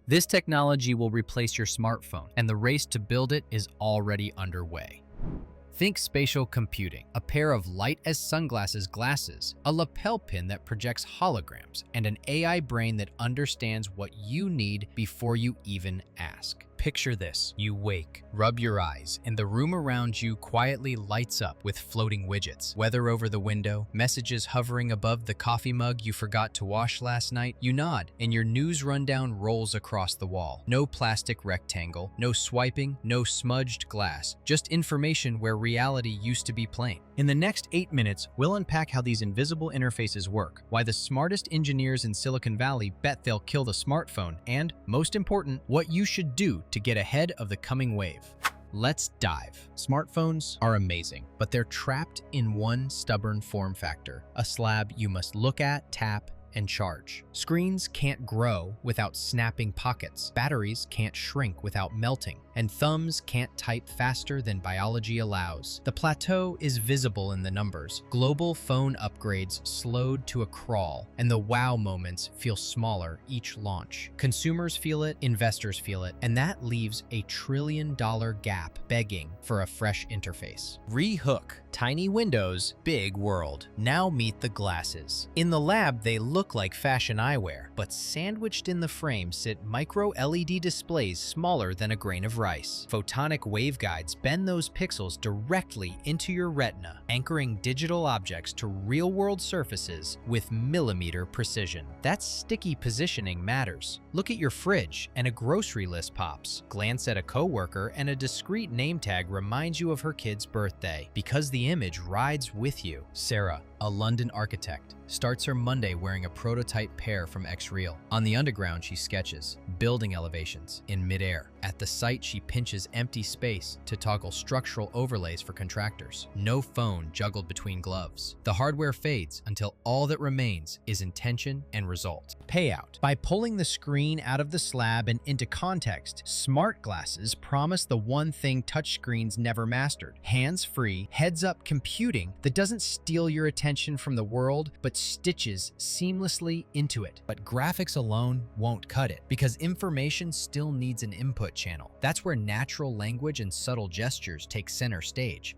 This technology will replace your smartphone, and the race to build it is already underway. Think spatial computing, a pair of light-as-sunglasses glasses, a lapel pin that projects holograms, and an AI brain that understands what you need before you even ask. Picture this. You wake, rub your eyes, and the room around you quietly lights up with floating widgets. Weather over the window, messages hovering above the coffee mug you forgot to wash last night. You nod, and your news rundown rolls across the wall. No plastic rectangle, no swiping, no smudged glass, just information where reality used to be plain. In the next 8 minutes, we'll unpack how these invisible interfaces work, why the smartest engineers in Silicon Valley bet they'll kill the smartphone, and, most important, what you should do to get ahead of the coming wave. Let's dive. Smartphones are amazing, but they're trapped in one stubborn form factor, a slab you must look at, tap, and charge. Screens can't grow without snapping pockets. Batteries can't shrink without melting. And thumbs can't type faster than biology allows. The plateau is visible in the numbers. Global phone upgrades slowed to a crawl, and the wow moments feel smaller each launch. Consumers feel it, investors feel it, and that leaves a $1 trillion gap begging for a fresh interface. Rehook. Tiny windows, big world. Now meet the glasses. In the lab, they look like fashion eyewear, but sandwiched in the frame sit micro LED displays smaller than a grain of rice. Photonic waveguides bend those pixels directly into your retina, anchoring digital objects to real-world surfaces with millimeter precision. That sticky positioning matters. Look at your fridge and a grocery list pops. Glance at a coworker and a discreet name tag reminds you of her kid's birthday, because the image rides with you. Sarah, a London architect, starts her Monday wearing a prototype pair from X-Reel. On the underground, she sketches building elevations in midair. At the site, she pinches empty space to toggle structural overlays for contractors. No phone juggled between gloves. The hardware fades until all that remains is intention and result. Payout. By pulling the screen out of the slab and into context, smart glasses promise the one thing touchscreens never mastered: hands-free, heads-up computing that doesn't steal your attention from the world, but stitches seamlessly into it. But graphics alone won't cut it, because information still needs an input channel. That's where natural language and subtle gestures take center stage.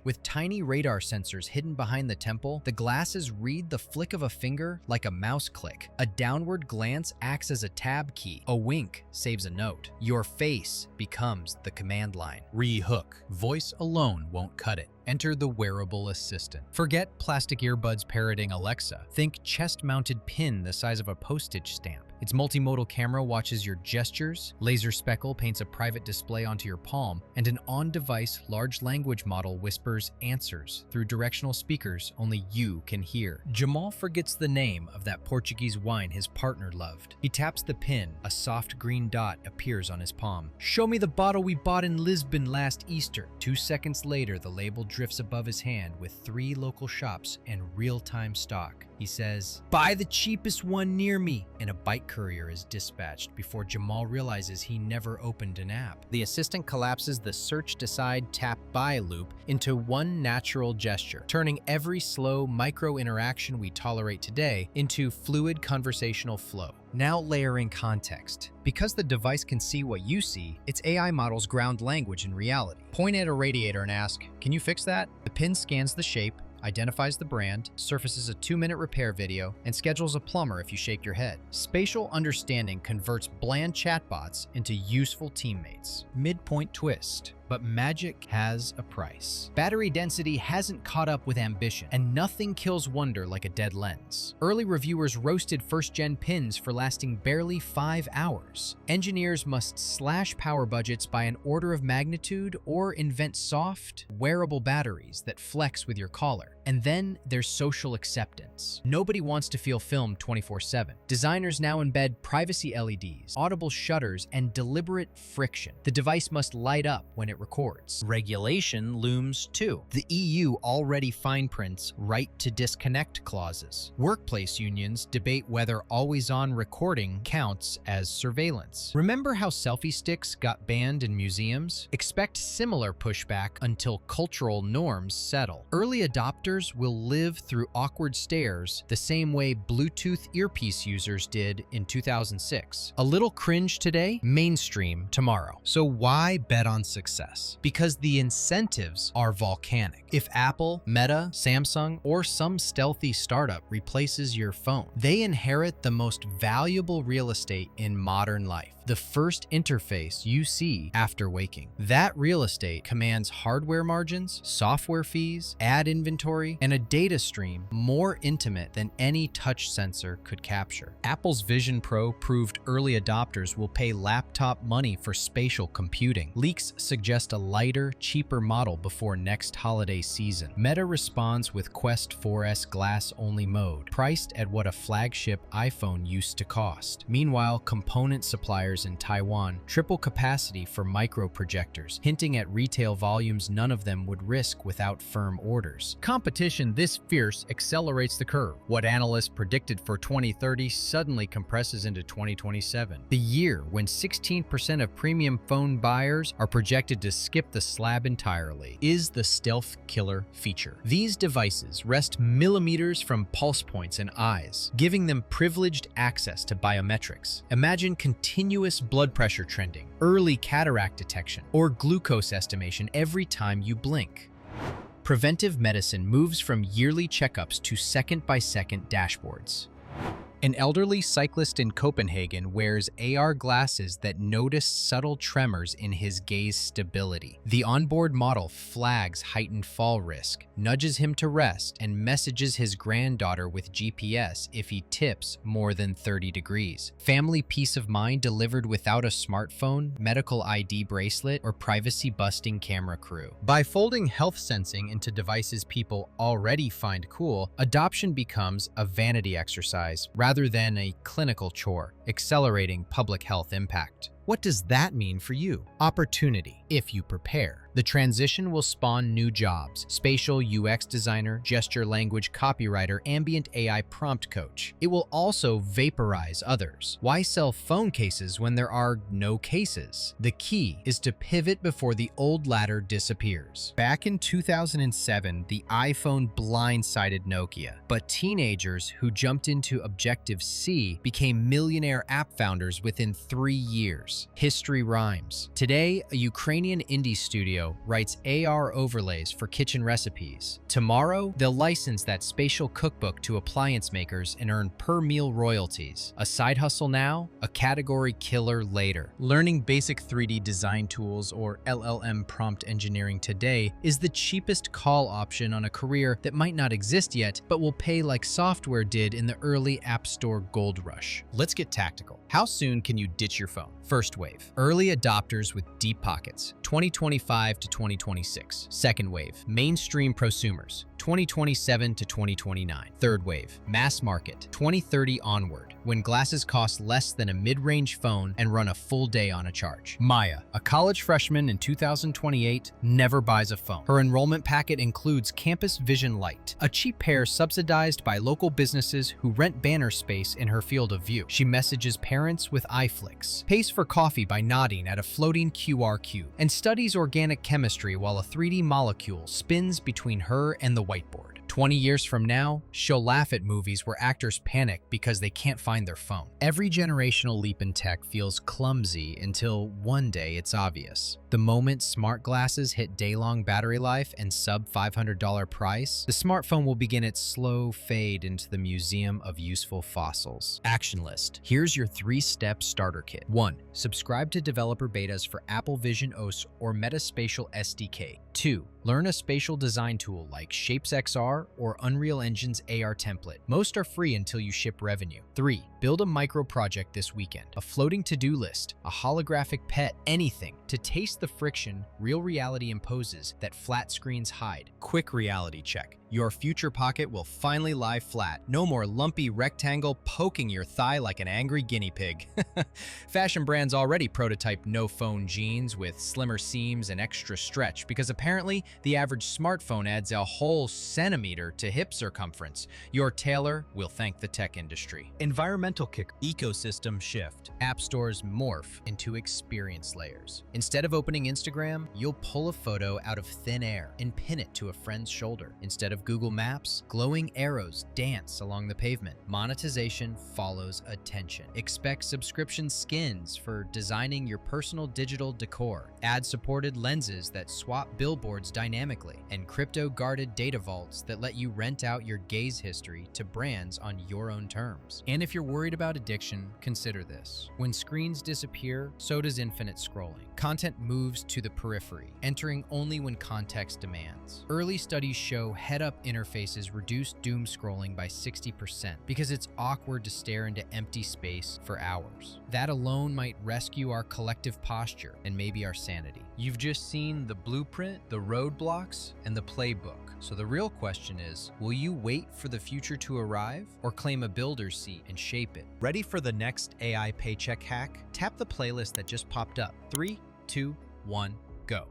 With tiny radar sensors hidden behind the temple, the glasses read the flick of a finger like a mouse click. A downward glance acts as a tab key. A wink saves a note. Your face becomes the command line. Rehook. Voice alone won't cut it. Enter the wearable assistant. Forget plastic earbuds parroting Alexa. Think chest-mounted pin the size of a postage stamp. Its multimodal camera watches your gestures, laser speckle paints a private display onto your palm, and an on-device large language model whispers answers through directional speakers only you can hear. Jamal forgets the name of that Portuguese wine his partner loved. He taps the pin, a soft green dot appears on his palm. Show me the bottle we bought in Lisbon last Easter. 2 seconds later, the label drifts above his hand with 3 local shops and real-time stock. He says, "Buy the cheapest one near me," and a bike courier is dispatched before Jamal realizes he never opened an app. The assistant collapses the search, decide, tap, buy loop into one natural gesture, turning every slow micro interaction we tolerate today into fluid conversational flow. Now layering context. Because the device can see what you see, its AI models ground language in reality. Point at a radiator and ask, "Can you fix that?" The pin scans the shape, identifies the brand, surfaces a 2-minute repair video, and schedules a plumber if you shake your head. Spatial understanding converts bland chatbots into useful teammates. Midpoint twist. But magic has a price. Battery density hasn't caught up with ambition, and nothing kills wonder like a dead lens. Early reviewers roasted first-gen pins for lasting barely 5 hours. Engineers must slash power budgets by an order of magnitude or invent soft, wearable batteries that flex with your collar. And then there's social acceptance. Nobody wants to feel filmed 24/7. Designers now embed privacy LEDs, audible shutters, and deliberate friction. The device must light up when it records. Regulation looms too. The EU already fine prints right to disconnect clauses. Workplace unions debate whether always-on recording counts as surveillance. Remember how selfie sticks got banned in museums? Expect similar pushback until cultural norms settle. Early adopters will live through awkward stares the same way Bluetooth earpiece users did in 2006. A little cringe today, mainstream tomorrow. So why bet on success? Because the incentives are volcanic. If Apple, Meta, Samsung, or some stealthy startup replaces your phone, they inherit the most valuable real estate in modern life. The first interface you see after waking. That real estate commands hardware margins, software fees, ad inventory, and a data stream more intimate than any touch sensor could capture. Apple's Vision Pro proved early adopters will pay laptop money for spatial computing. Leaks suggest a lighter, cheaper model before next holiday season. Meta responds with Quest 4S glass-only mode, priced at what a flagship iPhone used to cost. Meanwhile, component suppliers in Taiwan triple capacity for micro projectors, hinting at retail volumes none of them would risk without firm orders. Competition this fierce accelerates the curve. What analysts predicted for 2030 suddenly compresses into 2027, the year when 16% of premium phone buyers are projected to skip the slab entirely. Is the stealth killer feature. These devices rest millimeters from pulse points and eyes, giving them privileged access to biometrics. Imagine continuous blood pressure trending, early cataract detection, or glucose estimation every time you blink. Preventive medicine moves from yearly checkups to second-by-second dashboards. An elderly cyclist in Copenhagen wears AR glasses that notice subtle tremors in his gaze stability. The onboard model flags heightened fall risk, nudges him to rest, and messages his granddaughter with GPS if he tips more than 30 degrees. Family peace of mind delivered without a smartphone, medical ID bracelet, or privacy-busting camera crew. By folding health sensing into devices people already find cool, adoption becomes a vanity exercise rather than a clinical chore, accelerating public health impact. What does that mean for you? Opportunity, if you prepare. The transition will spawn new jobs: spatial UX designer, gesture language copywriter, ambient AI prompt coach. It will also vaporize others. Why sell phone cases when there are no cases? The key is to pivot before the old ladder disappears. Back in 2007, the iPhone blindsided Nokia, but teenagers who jumped into Objective-C became millionaire app founders within 3 years. History rhymes. Today, a Ukrainian indie studio writes AR overlays for kitchen recipes. Tomorrow, they'll license that spatial cookbook to appliance makers and earn per-meal royalties. A side hustle now, a category killer later. Learning basic 3D design tools or LLM prompt engineering today is the cheapest call option on a career that might not exist yet, but will pay like software did in the early App Store gold rush. Let's get tactical. How soon can you ditch your phone? First wave, early adopters with deep pockets, 2025 to 2026. Second wave, mainstream prosumers, 2027 to 2029. Third wave, mass market, 2030 onward, when glasses cost less than a mid-range phone and run a full day on a charge. Maya, a college freshman in 2028, never buys a phone. Her enrollment packet includes Campus Vision Lite, a cheap pair subsidized by local businesses who rent banner space in her field of view. She messages parents with iFlix, pays for coffee by nodding at a floating QR cube, and studies organic chemistry while a 3D molecule spins between her and the whiteboard. 20 years from now, she'll laugh at movies where actors panic because they can't find their phone. Every generational leap in tech feels clumsy until one day it's obvious. The moment smart glasses hit day-long battery life and sub-$500 price, the smartphone will begin its slow fade into the museum of useful fossils. Action list. Here's your 3-step starter kit. 1. Subscribe to developer betas for Apple Vision OS or Meta Spatial SDK. 2. Learn a spatial design tool like ShapesXR or Unreal Engine's AR template. Most are free until you ship revenue. 3. Build a micro project this weekend. A floating to-do list, a holographic pet, anything to taste the friction real reality imposes that flat screens hide. Quick reality check. Your future pocket will finally lie flat. No more lumpy rectangle poking your thigh like an angry guinea pig. Fashion brands already prototype no-phone jeans with slimmer seams and extra stretch because apparently the average smartphone adds a whole centimeter to hip circumference. Your tailor will thank the tech industry. Environmental kick. Ecosystem shift. App stores morph into experience layers. Instead of opening Instagram, you'll pull a photo out of thin air and pin it to a friend's shoulder. Instead of Google Maps, glowing arrows dance along the pavement. Monetization follows attention. Expect subscription skins for designing your personal digital decor, ad-supported lenses that swap billboards dynamically, and crypto-guarded data vaults that let you rent out your gaze history to brands on your own terms. And if you're worried about addiction, consider this. When screens disappear, so does infinite scrolling. Content moves to the periphery, entering only when context demands. Early studies show head-up interfaces reduce doom scrolling by 60% because it's awkward to stare into empty space for hours. That alone might rescue our collective posture and maybe our sanity. You've just seen the blueprint, the roadblocks, and the playbook. So the real question is, will you wait for the future to arrive or claim a builder's seat and shape it? Ready for the next AI paycheck hack? Tap the playlist that just popped up. 3, 2, 1, go.